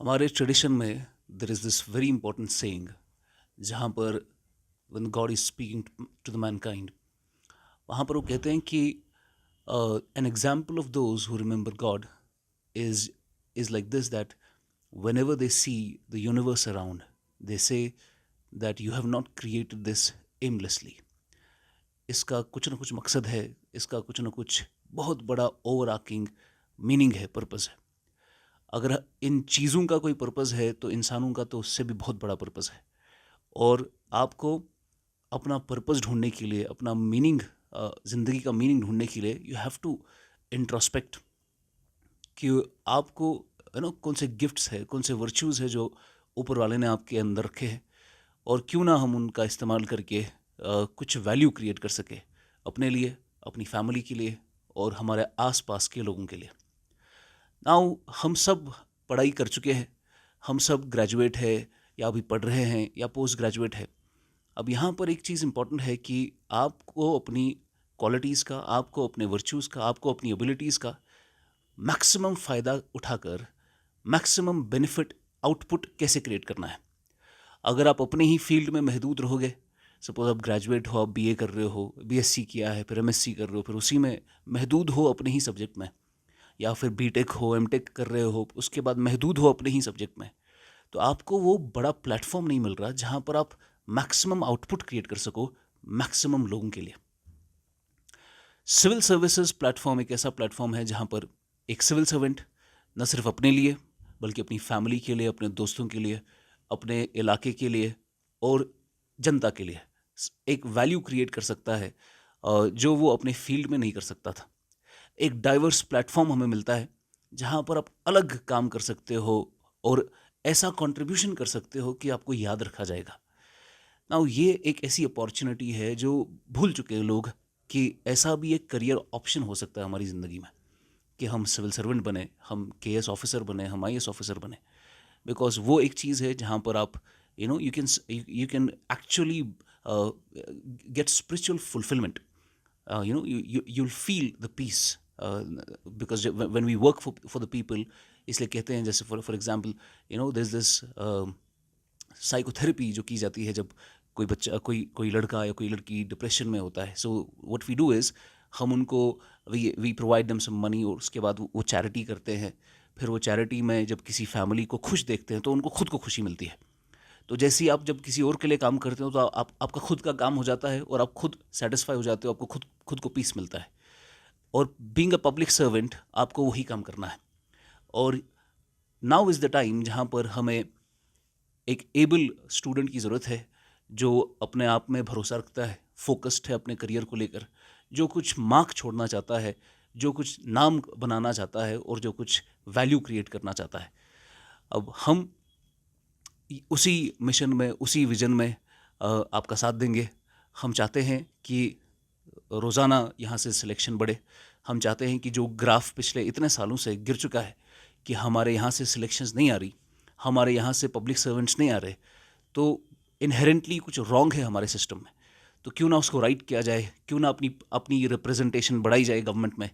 हमारे ट्रेडिशन में there is this very important saying जहाँ पर when God is speaking to the mankind, वहाँ पर वो कहते हैं कि an example of those who remember God is is like this, that whenever they see the universe around, they say that you have not created this aimlessly. इसका कुछ ना कुछ मकसद है, इसका कुछ ना कुछ बहुत बड़ा ओवर आर्किंग मीनिंग है, पर्पज़ है। अगर इन चीज़ों का कोई पर्पज़ है तो इंसानों का तो उससे भी बहुत बड़ा पर्पज़ है। और आपको अपना पर्पज़ ढूंढने के लिए, अपना मीनिंग, ज़िंदगी का मीनिंग ढूंढने के लिए यू हैव टू इंट्रोस्पेक्ट कि आपको कौन से गिफ्ट्स है, कौन से वर्च्यूज़ है जो ऊपर वाले ने आपके अंदर रखे हैं, और क्यों ना हम उनका इस्तेमाल करके कुछ वैल्यू क्रिएट कर सके अपने लिए, अपनी फैमिली के लिए और हमारे आसपास के लोगों के लिए। नाउ हम सब पढ़ाई कर चुके हैं, हम सब ग्रेजुएट है या अभी पढ़ रहे हैं या पोस्ट ग्रेजुएट है। अब यहाँ पर एक चीज़ इम्पॉर्टेंट है कि आपको अपनी क्वालिटीज़ का, आपको अपने वर्च्यूज़ का, आपको अपनी एबिलिटीज़ का मैक्सिमम फ़ायदा उठाकर मैक्सिमम बेनिफिट आउटपुट कैसे क्रिएट करना है। अगर आप अपने ही फील्ड में महदूद रहोगे, सपोज आप ग्रेजुएट हो, आप बीए कर रहे हो, बीएससी किया है, फिर एमएससी कर रहे हो, फिर उसी में महदूद हो अपने ही सब्जेक्ट में, या फिर बीटेक हो, एमटेक कर रहे हो, उसके बाद महदूद हो अपने ही सब्जेक्ट में, तो आपको वो बड़ा प्लेटफॉर्म नहीं मिल रहा जहाँ पर आप मैक्सिमम आउटपुट क्रिएट कर सको मैक्सिमम लोगों के लिए। सिविल सर्विसेज प्लेटफॉर्म एक ऐसा प्लेटफॉर्म है जहाँ पर एक सिविल सर्वेंट न सिर्फ अपने लिए बल्कि अपनी फैमिली के लिए, अपने दोस्तों के लिए, अपने इलाके के लिए और जनता के लिए एक वैल्यू क्रिएट कर सकता है जो वो अपने फील्ड में नहीं कर सकता था। एक डाइवर्स प्लेटफॉर्म हमें मिलता है जहाँ पर आप अलग काम कर सकते हो और ऐसा कंट्रीब्यूशन कर सकते हो कि आपको याद रखा जाएगा। ना ये एक ऐसी अपॉर्चुनिटी है जो भूल चुके हैं लोग कि ऐसा भी एक करियर ऑप्शन हो सकता है हमारी ज़िंदगी में, कि हम सिविल सर्वेंट बने, हम केएस ऑफिसर बने, हम आईएएस ऑफिसर बने। बिकॉज वो एक चीज़ है जहाँ पर आप you can actually get spiritual fulfilment, you'll feel the peace, because when we work for the people, इसलिए कहते हैं, जैसे for example there's this psychotherapy जो की जाती है जब कोई बच्चा, कोई लड़का या कोई लड़की डिप्रेशन में होता है। So what we do is, हम उनको we provide them some money, और उसके बाद वो चैरिटी करते हैं। फिर वो चैरिटी में जब किसी फैमिली को खुश देखते हैं तो उनको खुद को खुशी मिलती है। तो जैसे ही आप जब किसी और के लिए काम करते हो तो आपका खुद का काम हो जाता है और आप खुद सेटिस्फाई हो जाते हो, आपको खुद को पीस मिलता है। और बीइंग अ पब्लिक सर्वेंट आपको वही काम करना है। और नाउ इज़ द टाइम जहाँ पर हमें एक एबल स्टूडेंट की ज़रूरत है जो अपने आप में भरोसा रखता है, फोकस्ड है अपने करियर को लेकर, जो कुछ मार्क छोड़ना चाहता है, जो कुछ नाम बनाना चाहता है और जो कुछ वैल्यू क्रिएट करना चाहता है। अब हम उसी मिशन में, उसी विजन में आपका साथ देंगे। हम चाहते हैं कि रोज़ाना यहाँ से सिलेक्शन बढ़े। हम चाहते हैं कि जो ग्राफ पिछले इतने सालों से गिर चुका है कि हमारे यहाँ से सिलेक्शंस नहीं आ रही, हमारे यहाँ से पब्लिक सर्वेंट्स नहीं आ रहे, तो इनहेरेंटली कुछ रॉन्ग है हमारे सिस्टम में। तो क्यों ना उसको राइट किया जाए, क्यों ना अपनी अपनी रिप्रेजेंटेशन बढ़ाई जाए गवर्नमेंट में,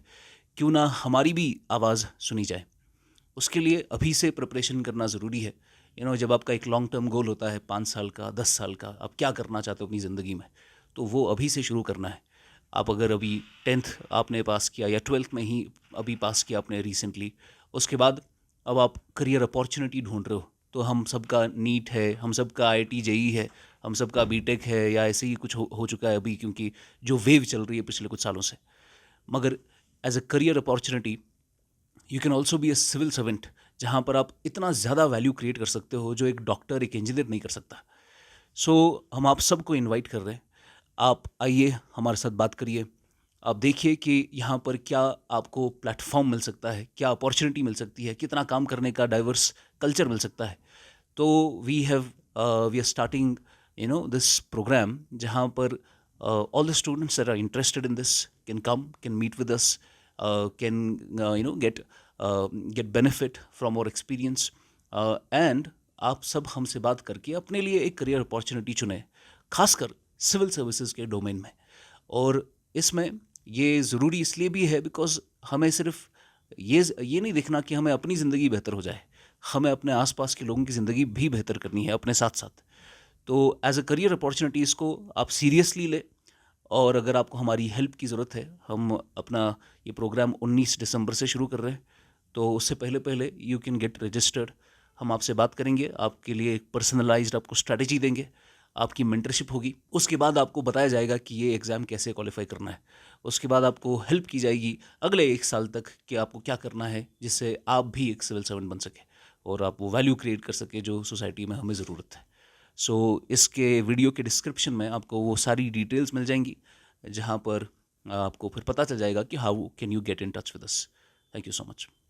क्यों ना हमारी भी आवाज़ सुनी जाए। उसके लिए अभी से प्रिपरेशन करना ज़रूरी है। जब आपका एक लॉन्ग टर्म गोल होता है 5 साल का, 10 साल का, आप क्या करना चाहते हो अपनी ज़िंदगी में, तो वो अभी से शुरू करना है। आप अगर अभी 10th आपने पास किया या 12th में ही अभी पास किया आपने रिसेंटली, उसके बाद अब आप करियर अपॉर्चुनिटी ढूंढ रहे हो, तो हम सबका नीट है, हम सबका आईआईटी जेई है, हम सबका बीटेक है, या ऐसे ही कुछ हो चुका है अभी, क्योंकि जो वेव चल रही है पिछले कुछ सालों से। मगर as a career opportunity you can also be a civil servant, जहाँ पर आप इतना ज़्यादा वैल्यू क्रिएट कर सकते हो जो एक डॉक्टर, एक इंजीनियर नहीं कर सकता। सो हम आप सबको इनवाइट कर रहे हैं, आप आइए हमारे साथ बात करिए। आप देखिए कि यहाँ पर क्या आपको प्लेटफॉर्म मिल सकता है, क्या अपॉर्चुनिटी मिल सकती है, कितना काम करने का डाइवर्स कल्चर मिल सकता है। तो we are starting this programme जहाँ पर all the students that are interested in this can meet with us, can get benefit from our experience, and आप सब हमसे बात करके अपने लिए एक करियर अपॉर्चुनिटी चुने, खासकर सिविल सर्विसेज के डोमेन में। और इसमें ये ज़रूरी इसलिए भी है बिकॉज हमें सिर्फ ये नहीं देखना कि हमें अपनी ज़िंदगी बेहतर हो जाए, हमें अपने आसपास के लोगों की ज़िंदगी भी बेहतर करनी है अपने साथ साथ। तो एज अ करियर अपॉर्चुनिटी इसको आप सीरियसली ले। और अगर आपको हमारी हेल्प की ज़रूरत है, हम अपना ये प्रोग्राम 19 दिसंबर से शुरू कर रहे हैं, तो उससे पहले पहले यू कैन गेट रजिस्टर्ड। हम आपसे बात करेंगे, आपके लिए एक पर्सनलाइज्ड आपको स्ट्रैटेजी देंगे, आपकी मेंटरशिप होगी। उसके बाद आपको बताया जाएगा कि ये एग्ज़ाम कैसे क्वालिफाई करना है। उसके बाद आपको हेल्प की जाएगी अगले 1 साल तक कि आपको क्या करना है जिससे आप भी एक सिविल सर्वेंट बन सके और आप वो वैल्यू क्रिएट कर सके जो सोसाइटी में हमें ज़रूरत है। सो इसके वीडियो के डिस्क्रिप्शन में आपको वो सारी डिटेल्स मिल जाएंगी, जहाँ पर आपको फिर पता चल जाएगा कि how can you get in touch with us. Thank you so much.